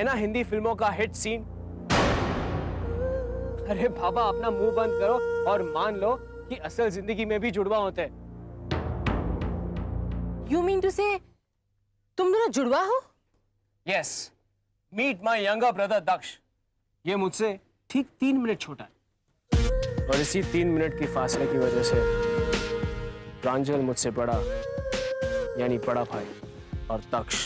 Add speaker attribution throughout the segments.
Speaker 1: है ना हिंदी फिल्मों का हिट सीन। अरे बाबा, अपना मुंह बंद करो और मान लो कि असल जिंदगी में भी जुड़वा होते हैं।
Speaker 2: You mean to say तुम दोनों जुड़वा हो?
Speaker 1: Yes, meet my younger brother दक्ष। ये मुझसे ठीक 3 मिनट छोटा है और इसी 3 मिनट की फासले की वजह से प्रांजल मुझसे बड़ा यानी बड़ा भाई और दक्ष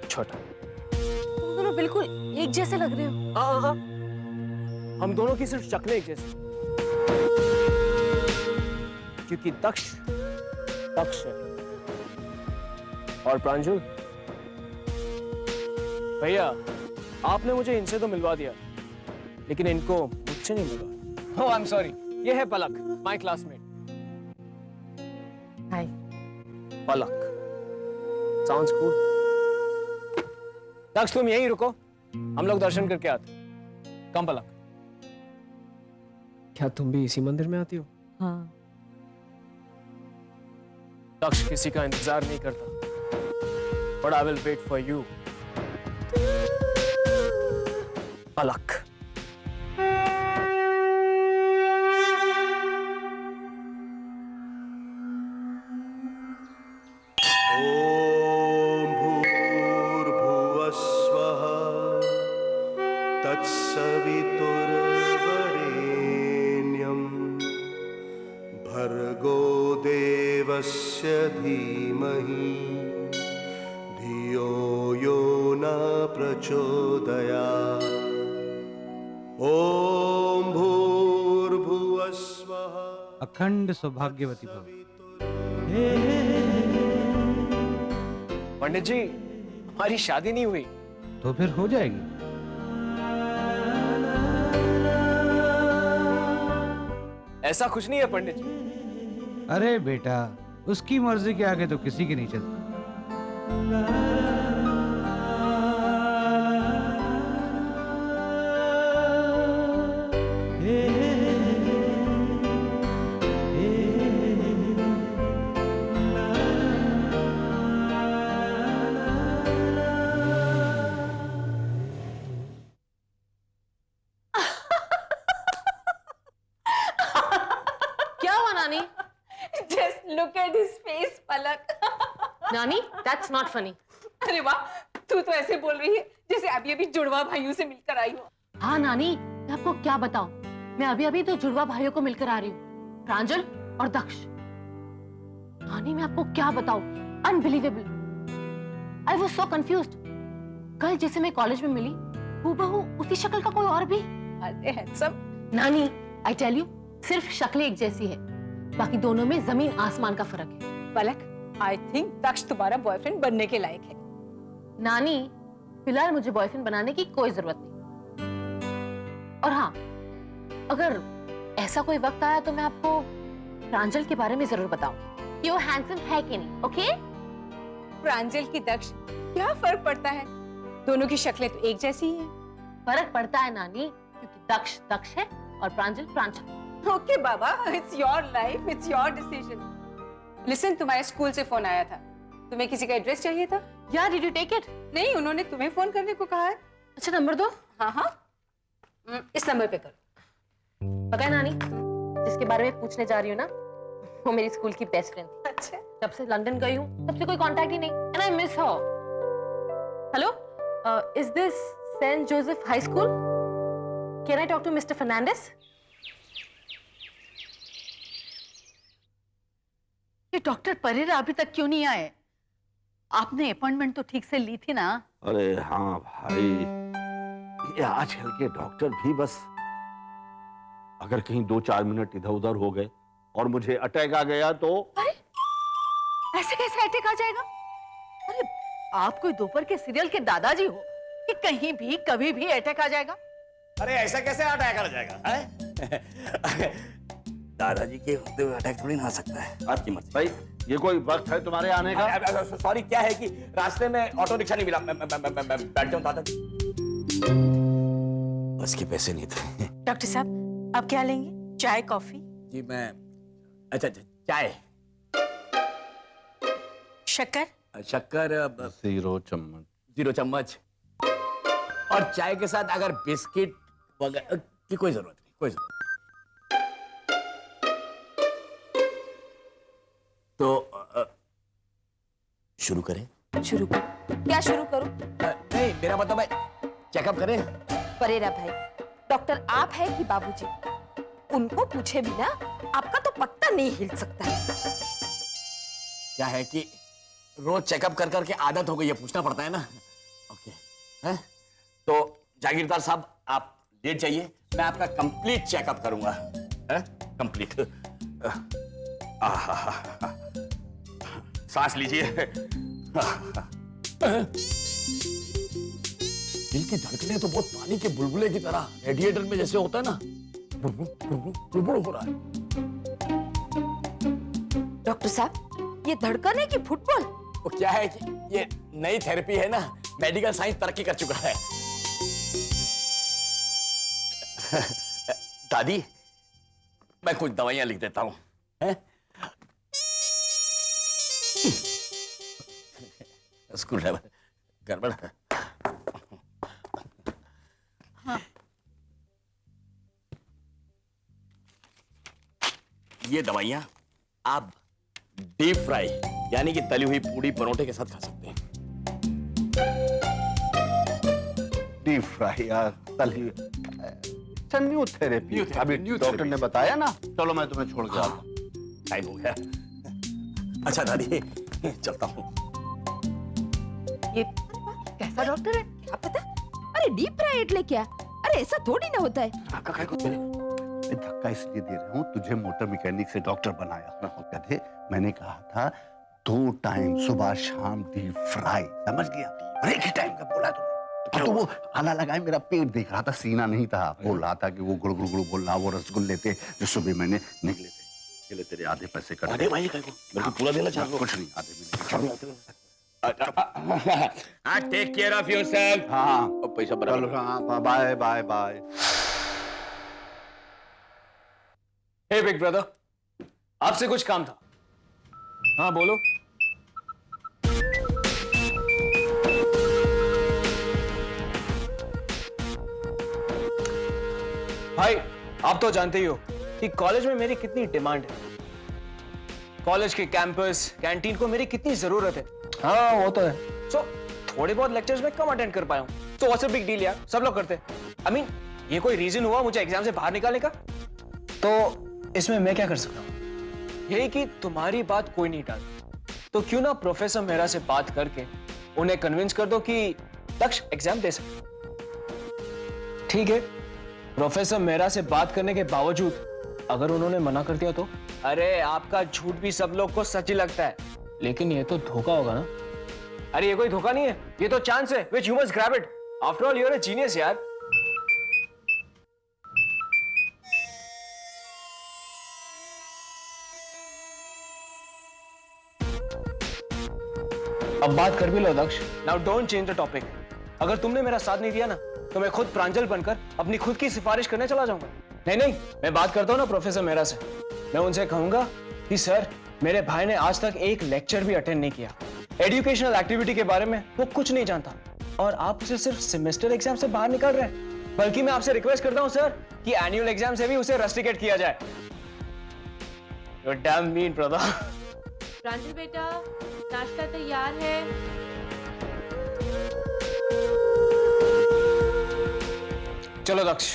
Speaker 1: छोटा।
Speaker 2: तुम दोनों बिल्कुल एक जैसे लग रहे हो।
Speaker 1: हाँ, हम दोनों की सिर्फ शक्लें एक जैसी, क्योंकि दक्ष दक्ष है और प्रांजल भैया, आपने मुझे इनसे तो मिलवा दिया लेकिन इनको मुझसे नहीं मिलवा। ओह आई एम सॉरी, ये है Palak, my classmate.
Speaker 2: Hi.
Speaker 1: Palak sounds cool. Daksh तुम यहीं रुको, हम लोग दर्शन करके आते। कम पलक, क्या तुम भी इसी मंदिर में आती हो?
Speaker 2: हाँ।
Speaker 1: दक्ष किसी का इंतजार नहीं करता, but I will wait for you Palak.
Speaker 3: ओम भूर्भुवस्वः तत्सवितुर्वरेण्यं भर्गो देवस्य धीमहि धियो यो न प्रचोदयात्। ओम भूर्भुवस्वः।
Speaker 4: अखंड सौभाग्यवती भव।
Speaker 1: पंडित जी, हमारी शादी नहीं हुई।
Speaker 4: तो फिर हो जाएगी।
Speaker 1: ऐसा कुछ नहीं है पंडित जी।
Speaker 4: अरे बेटा, उसकी मर्जी के आगे तो किसी की नहीं चलती।
Speaker 2: क्या हुआ नानी?
Speaker 5: Just look at his face, पलक।
Speaker 2: नानी, that's not funny.
Speaker 5: अरे वाह, तू तो ऐसे बोल रही है जैसे अभी अभी जुड़वा भाइयों से मिलकर आई हो।
Speaker 2: हाँ नानी, मैं आपको क्या बताऊं? मैं अभी अभी तो जुड़वा भाइयों को मिलकर आ रही हूँ, प्रांजल और दक्ष। नानी, मैं आपको क्या बताऊं? Unbelievable. I was so confused. कल जैसे मैं कॉलेज में मिली, हूबहू उसी शक्ल का कोई और भी।
Speaker 5: अरे हैंडसम।
Speaker 2: नानी, I tell you, सिर्फ शक्लें एक जैसी है, बाकी दोनों में जमीन आसमान का फर्क है।
Speaker 5: पलक, I think दक्ष तुम्हारा बॉयफ्रेंड बनने के लायक है।
Speaker 2: नानी, फिलहाल मुझे बॉयफ्रेंड बनाने की कोई जरूरत नहीं। और हाँ, अगर ऐसा कोई वक्त आया तो मैं आपको प्रांजल के बारे में जरूर बताऊंगी। वो हैंडसम है कि नहीं, ओके?
Speaker 5: प्रांजल की दक्ष, क्या फर्क पड़ता है? दोनों की शक्लें तो एक जैसी ही हैं।
Speaker 2: फर्क पड़ता है नानी, क्योंकि दक्ष दक्ष है और प्रांजल प्रांजल।
Speaker 5: ओके बाबा, it's your life, it's your decision. Listen, तुम्हारे स्कूल से फोन आया था। तुम्हें किसी का एड्रेस चाहिए था?
Speaker 2: यार, डिड यू टेक इट?
Speaker 5: नहीं, उन्होंने तुम्हें फोन करने को कहा है।
Speaker 2: अच्छा, नंबर दो।
Speaker 5: हाँ हाँ, इस नंबर पे करो।
Speaker 2: पता है नानी, जिसके बारे में पूछने जा रही हूँ ना, वो मेरी स्कूल की बेस्ट फ्रेंड थी।
Speaker 5: अच्छा,
Speaker 2: जब से लंदन गई हूँ तब से कोई कांटेक्ट ही नहीं, and I miss her. Hello, is this Saint Joseph high school? Can I talk to mister Fernandes?
Speaker 6: ये डॉक्टर परेरा अभी तक क्यों नहीं आए? आपने अपॉइंटमेंट तो ठीक से ली थी ना?
Speaker 7: अरे हाँ भाई, ये आजकल के डॉक्टर भी बस अगर कहीं 2-4 मिनट इधर उधर हो गए और मुझे अटैक आ गया तो।
Speaker 6: अरे ऐसे कैसे अटैक आ जाएगा? अरे आप कोई दोपहर के सीरियल के दादाजी हो कि कहीं भी कभी भी अटैक आ जाएगा?
Speaker 8: अरे ऐसा कैसे अटैक आ जाएगा? दादाजी के होते हुए अटैक थोड़ी ना आ सकता है। आपकी मर्जी।
Speaker 7: भाई, ये कोई वक्त है तुम्हारे आने का?
Speaker 8: सॉरी, क्या है कि रास्ते में ऑटो रिक्शा नहीं मिला। बैठ जाऊं दादाजी। बस के पैसे नहीं थे।
Speaker 6: डॉक्टर साहब, आप क्या लेंगे? चाय, कॉफी?
Speaker 8: जी मैं, अच्छा चाय।
Speaker 6: शक्कर?
Speaker 8: शक्कर
Speaker 7: 0 चम्मच।
Speaker 8: 0 चम्मच। और चाय के साथ अगर बिस्किट वगैरह की कोई जरूरत नहीं, कोई जरूरत नहीं। तो शुरू करें?
Speaker 9: शुरू करो। क्या शुरू करूं?
Speaker 8: नहीं, मेरा मतलब है चेकअप करें।
Speaker 9: परेरा भाई, डॉक्टर आप है कि बाबूजी? उनको पूछे बिना आपका तो पत्ता नहीं हिल सकता।
Speaker 8: क्या है कि रोज चेकअप कर करके आदत हो गई है, पूछना पड़ता है ना। ओके, हैं? तो जागीरदार साहब आप लेट जाइए, मैं आपका कंप्लीट चेकअप करूंगा। कंप्लीट। सांस लीजिए। दिल की धड़कनें तो बहुत पानी के बुलबुले की तरह रेडिएटर में जैसे होता है ना, बुलबुल हो रहा है।
Speaker 9: डॉक्टर साहब, ये धड़कन है कि फुटबॉल?
Speaker 8: वो क्या है कि ये नई थेरेपी है ना, मेडिकल साइंस तरक्की कर चुका है। दादी, मैं कुछ दवाइयां लिख देता हूं, हैं? स्क्रू ड्राइवर गड़बड़ है। ये दवाइयां आप डीप फ्राई यानी कि तली हुई पूड़ी परोठे के साथ खा सकते हैं।
Speaker 7: डीप फ्राई या तली, न्यू थेरेपी। अभी डॉक्टर ने बताया ना। चलो मैं तुम्हें छोड़ के आता हूं।
Speaker 8: टाइम हो गया। अच्छा दादी, चलता हूं।
Speaker 6: ये कैसा डॉक्टर है?
Speaker 9: क्या पता? अरे डीप फ्राई એટલે क्या? अरे ऐसा थोड़ी ना होता है।
Speaker 7: मैं धक्का इसलिए दे रहा हूँ, तुझे मोटर मैकेनिक से डॉक्टर बनाया। कहते मैंने कहा था 2 टाइम सुबह शाम डीप फ्राई, समझ गया? और एक ही टाइम का बोला तुमने। तो वो आला लगाए, मेरा पेट देख रहा था, सीना नहीं था। बोल रहा था कि वो गुड़ गुड़ गुड़ बोल रहा, वो रसगुल्ले थे जो सुबह मैंने निकले थे। चले तेरे आधे पैसे कट
Speaker 8: आधे भाई बल्कि पूरा देना चाह रहा हूं।
Speaker 7: कुछ नहीं, आधे में
Speaker 8: हाँ, टेक केयर ऑफ योरसेल्फ।
Speaker 7: हाँ
Speaker 8: पैसा बराबर।
Speaker 7: हाँ, बाय बाय बाय।
Speaker 1: हे बिग ब्रदर, आपसे कुछ काम था। हाँ बोलो। भाई आप तो जानते ही हो कि कॉलेज में मेरी कितनी डिमांड है। कॉलेज के कैंपस कैंटीन को मेरी कितनी जरूरत है। हाँ वो तो है। सो थोड़े बहुत लेक्चर्स में कम अटेंड कर पाया हूँ, तो व्हाट्स अ बिग डील यार, सब लोग करते हैं। आई मीन ये कोई रीजन हुआ मुझे एग्जाम से बाहर निकालने का? तो इसमें मैं क्या कर सकता हूँ? यही कि तुम्हारी बात कोई नहीं टालता, तो क्यों ना प्रोफेसर मेहरा से बात करके उन्हें कन्विंस कर दो कि दक्ष एग्जाम दे सकते। ठीक है, प्रोफेसर मेहरा से बात करने के बावजूद अगर उन्होंने मना कर दिया तो? अरे आपका झूठ भी सब लोग को सच ही लगता है, लेकिन ये तो धोखा होगा ना। अरे ये कोई धोखा नहीं है, ये तो चांस है which you must grab it. After all, you're a genius यार। अब बात कर भी लो दक्ष। Now don't change the topic. अगर तुमने मेरा साथ नहीं दिया ना, तो मैं खुद प्रांजल बनकर अपनी खुद की सिफारिश करने चला जाऊंगा। नहीं, मैं बात करता हूं ना प्रोफेसर मेहरा से। मैं उनसे कहूंगा कि सर, मेरे भाई ने आज तक एक लेक्चर भी अटेंड नहीं किया, एजुकेशनल एक्टिविटी के बारे में वो कुछ नहीं जानता, और आप उसे सिर्फ सेमेस्टर एग्जाम से बाहर निकाल रहे हैं। बल्कि मैं आपसे रिक्वेस्ट करता हूं सर कि एनुअल एग्जाम से भी उसे रस्टिकेट किया जाए। You're damn mean, brother.
Speaker 2: प्रांजल बेटा, नाश्ता तैयार है।
Speaker 1: चलो दक्ष।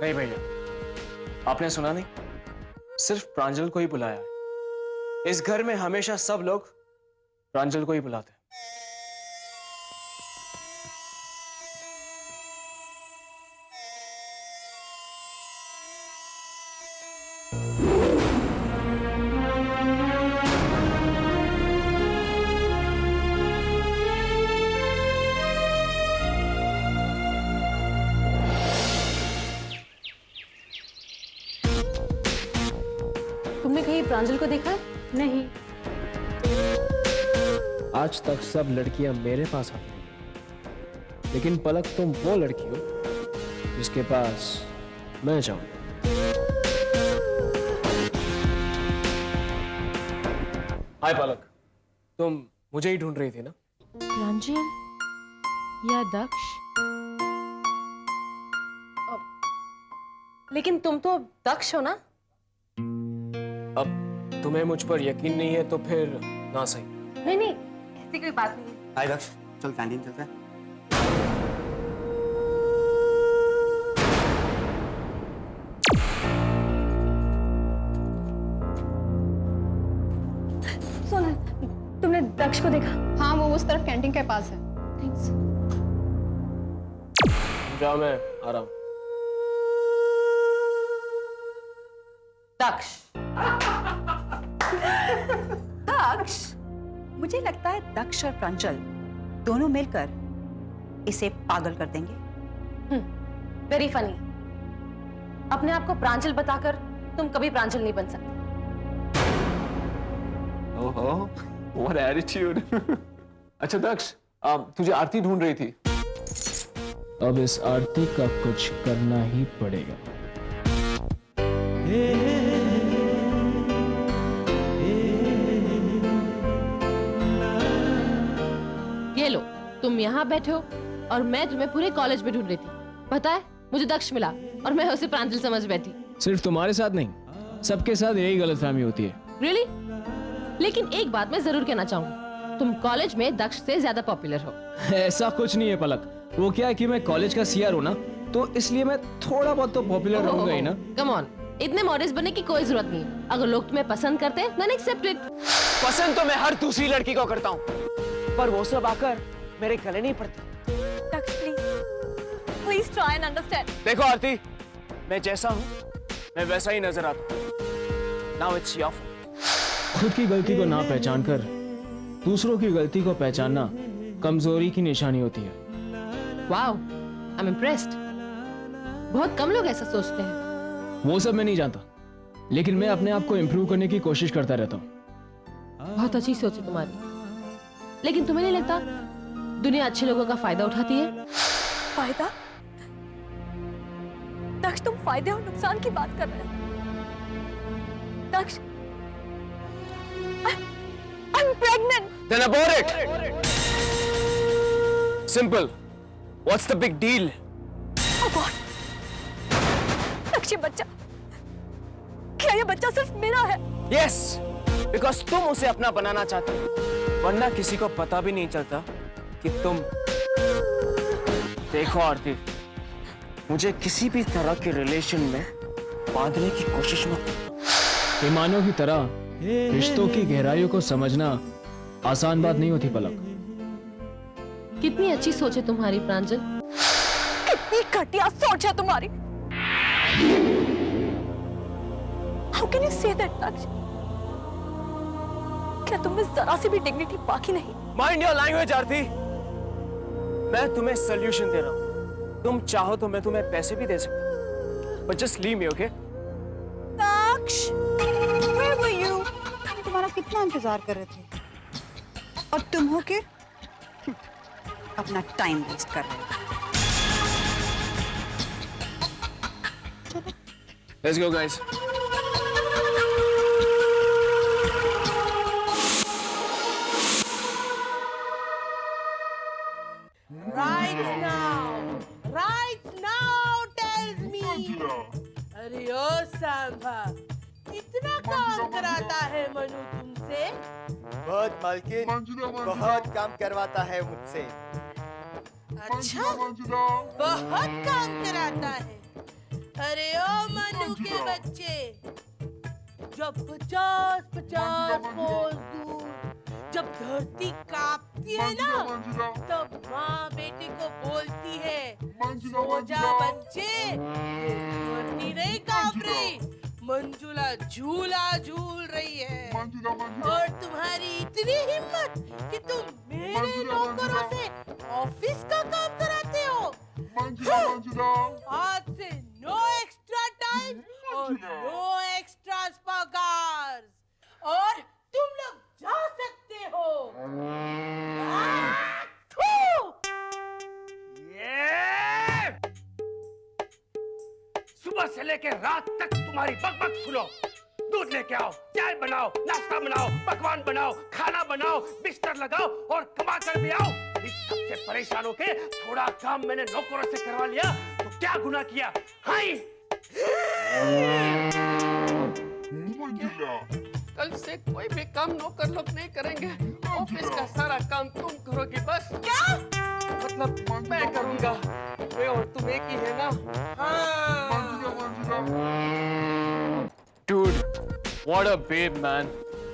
Speaker 1: नहीं भैया, आपने सुना नहीं, सिर्फ प्रांजल को ही बुलाया है। इस घर में हमेशा सब लोग प्रांजल को ही बुलाते हैं।
Speaker 2: तुमने कहीं प्रांजल को देखा? नहीं।
Speaker 1: आज तक सब लड़कियां मेरे पास आती हैं, लेकिन पलक तुम वो लड़की हो जिसके पास मैं जाऊं। हाय पलक, तुम मुझे ही ढूंढ रही थी ना?
Speaker 9: प्रांजल,
Speaker 2: या दक्ष? लेकिन तुम तो दक्ष हो ना?
Speaker 1: अब तुम्हें मुझ पर यकीन नहीं है तो फिर ना सही।
Speaker 2: नहीं नहीं, ऐसी कोई बात नहीं है।
Speaker 8: हाय दक्ष, चल कैंटीन चलते हैं।
Speaker 9: सोनल, तुमने दक्ष को देखा?
Speaker 5: हाँ, वो उस तरफ कैंटीन के पास है।
Speaker 9: थैंक्स।
Speaker 1: जाओ, मैं आ रहा हूँ।
Speaker 2: दक्ष।
Speaker 6: दक्ष, मुझे लगता है दक्ष और प्रांजल दोनों मिलकर इसे पागल कर देंगे।
Speaker 2: Very funny. अपने आप को प्रांजल बताकर तुम कभी प्रांजल नहीं बन सकते।
Speaker 10: ओहो, what attitude। अच्छा दक्ष, तुझे आरती ढूंढ रही थी।
Speaker 1: अब इस आरती का कुछ करना ही पड़ेगा।
Speaker 2: ये लो, तुम यहाँ बैठे हो और मैं तुम्हें पूरे कॉलेज में ढूंढ रही थी। पता है, मुझे दक्ष मिला और मैं उसे प्रांजल समझ बैठी।
Speaker 1: सिर्फ तुम्हारे साथ नहीं, सबके साथ यही गलतफहमी होती है।
Speaker 2: रियली? लेकिन एक बात मैं जरूर कहना चाहूंगी, तुम कॉलेज में दक्ष से ज्यादा पॉपुलर हो।
Speaker 1: ऐसा कुछ नहीं है पलक। वो क्या है कि मैं कॉलेज का सीआर हूँ ना, तो इसलिए मैं थोड़ा बहुत तो पॉपुलर रहूंगा ही ना।
Speaker 2: कम ऑन, इतने मॉडर्न बनने की कोई जरूरत नहीं है। अगर लोग तुम्हें पसंद करते हैं, then accept it।
Speaker 1: पसंद तो मैं हर दूसरी लड़की को करता हूँ, पर वो सब आकर मेरे गले नहीं पड़ते।
Speaker 9: दक्ष प्लीज ट्राई एंड अंडरस्टैंड।
Speaker 1: देखो आरती, मैं जैसा हूँ मैं वैसा ही नजर आता हूँ। Now it's your fault। खुद की गलती को ना पहचान कर दूसरों की गलती को पहचानना कमजोरी की निशानी होती है।
Speaker 2: Wow, I am impressed. बहुत कम लोग ऐसा सोचते हैं।
Speaker 1: वो सब मैं नहीं जानता, लेकिन मैं अपने आप को इम्प्रूव करने की कोशिश करता रहता हूँ।
Speaker 2: बहुत अच्छी सोच है तुम्हारी, लेकिन तुम्हें नहीं लगता दुनिया अच्छे लोगों का फायदा उठाती है?
Speaker 9: फायदा? दक्ष, तुम फायदे और नुकसान की बात कर रहे हो। दक्ष, I'm pregnant।
Speaker 1: Then abort it। Simple। What's the big deal?
Speaker 9: Abort? दक्ष, ये बच्चा, क्या ये बच्चा सिर्फ मेरा है?
Speaker 1: Yes, because तुम उसे अपना बनाना चाहते हो, वरना किसी को पता भी नहीं चलता कि तुम। देखो आरती, मुझे किसी भी तरह के रिलेशन में बांधने की कोशिश मत करो। ईमानों की तरह रिश्तों की गहराइयों को समझना आसान बात नहीं होती पलक।
Speaker 2: कितनी अच्छी सोच है तुम्हारी प्रांजल।
Speaker 9: कितनी घटिया सोच है तुम्हारी। How can you say that, दक्ष? क्या तुम्हें जरा सी भी डिग्निटी बाकी नहीं?
Speaker 1: माइंड योर लैंग्वेज आरती। मैं तुम्हें सोल्यूशन दे रहा हूँ। तुम चाहो तो मैं तुम्हें पैसे भी दे सकता हूँ, but just leave me, okay?
Speaker 6: Daksha, where were you? तुम्हारा कितना इंतजार कर रहे थे, और तुम हो के अपना टाइम वेस्ट कर रहे हो।
Speaker 1: Let's go, guys.
Speaker 11: Right now, tells me। अरे ओ सांभा, कितना काम कराता है मनु तुमसे?
Speaker 3: बहुत मालकिन, बहुत काम करवाता है मुझसे।
Speaker 11: अच्छा, बहुत काम कराता है। अरे ओ मनु के बच्चे, जब 50-50 कोस दूर जब धरती कांपती है ना, तब माँ बेटी को बोलती है, सो जा बच्चे, धरती नहीं कांप रही, मंजुला झूला झूल रही है। और तुम्हारी इतनी हिम्मत कि तुम मेरे नौकरों से ऑफिस का काम कराते हो। आज से नो एक्स्ट्रा टाइम और नो एक्स्ट्रा पगार, और तुम लोग जा सकते हो।
Speaker 12: सुबह से लेकर रात तक तुम्हारी बकबक सुनो। दूध लेके आओ, चाय बनाओ, नाश्ता बनाओ, पकवान बनाओ, खाना बनाओ, बिस्तर लगाओ और कमा कर भी आओ। इस सबसे परेशान होके थोड़ा काम मैंने नौकरों से करवा लिया तो क्या गुनाह किया? हाय कल से कोई भी काम नौकर लोग नहीं करेंगे, ऑफिस का सारा काम तुम करोगी बस। क्या? मतलब मैं करूंगा, मैं और तुम एक ही है ना?
Speaker 1: Dude, what a babe, man.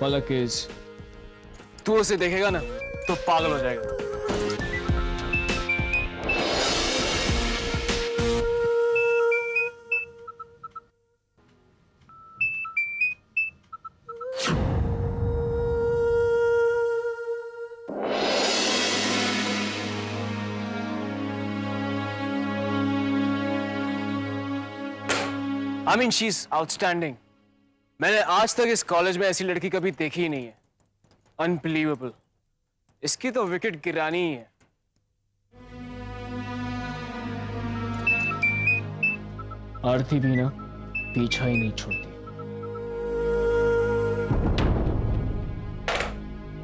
Speaker 1: Palak is. तू उसे देखेगा ना तो पागल हो जाएगा। I mean, she's outstanding. मैंने आज तक इस कॉलेज में ऐसी लड़की कभी देखी ही नहीं है। Unbelievable. इसकी तो विकेट गिरानी ही है। आरती भी ना पीछा ही नहीं छोड़ती।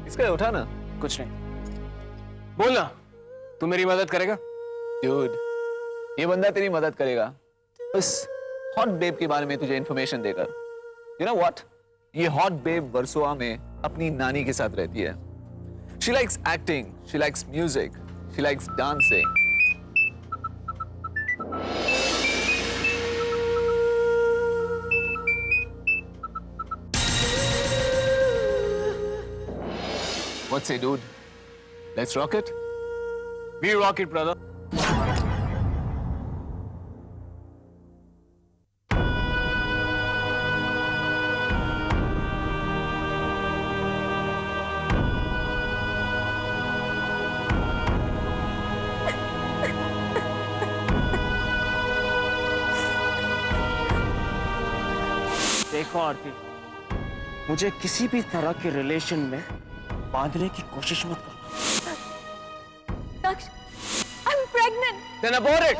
Speaker 10: इसका उठा ना।
Speaker 1: कुछ नहीं। बोलना, तू मेरी मदद करेगा?
Speaker 10: Dude, ये बंदा तेरी मदद करेगा उस हॉट बेब के बारे में तुझे इंफॉर्मेशन देकर। You know what? ये हॉट बेब वर्सोवा में अपनी नानी के साथ रहती है। She likes acting, she likes music, she likes dancing. What say, dude? Let's rock it?
Speaker 1: We rock it, brother. देखो आरती, मुझे किसी भी तरह के रिलेशन में बांधने की कोशिश मत करना।
Speaker 9: दक्ष, I'm pregnant.
Speaker 1: Then abort it.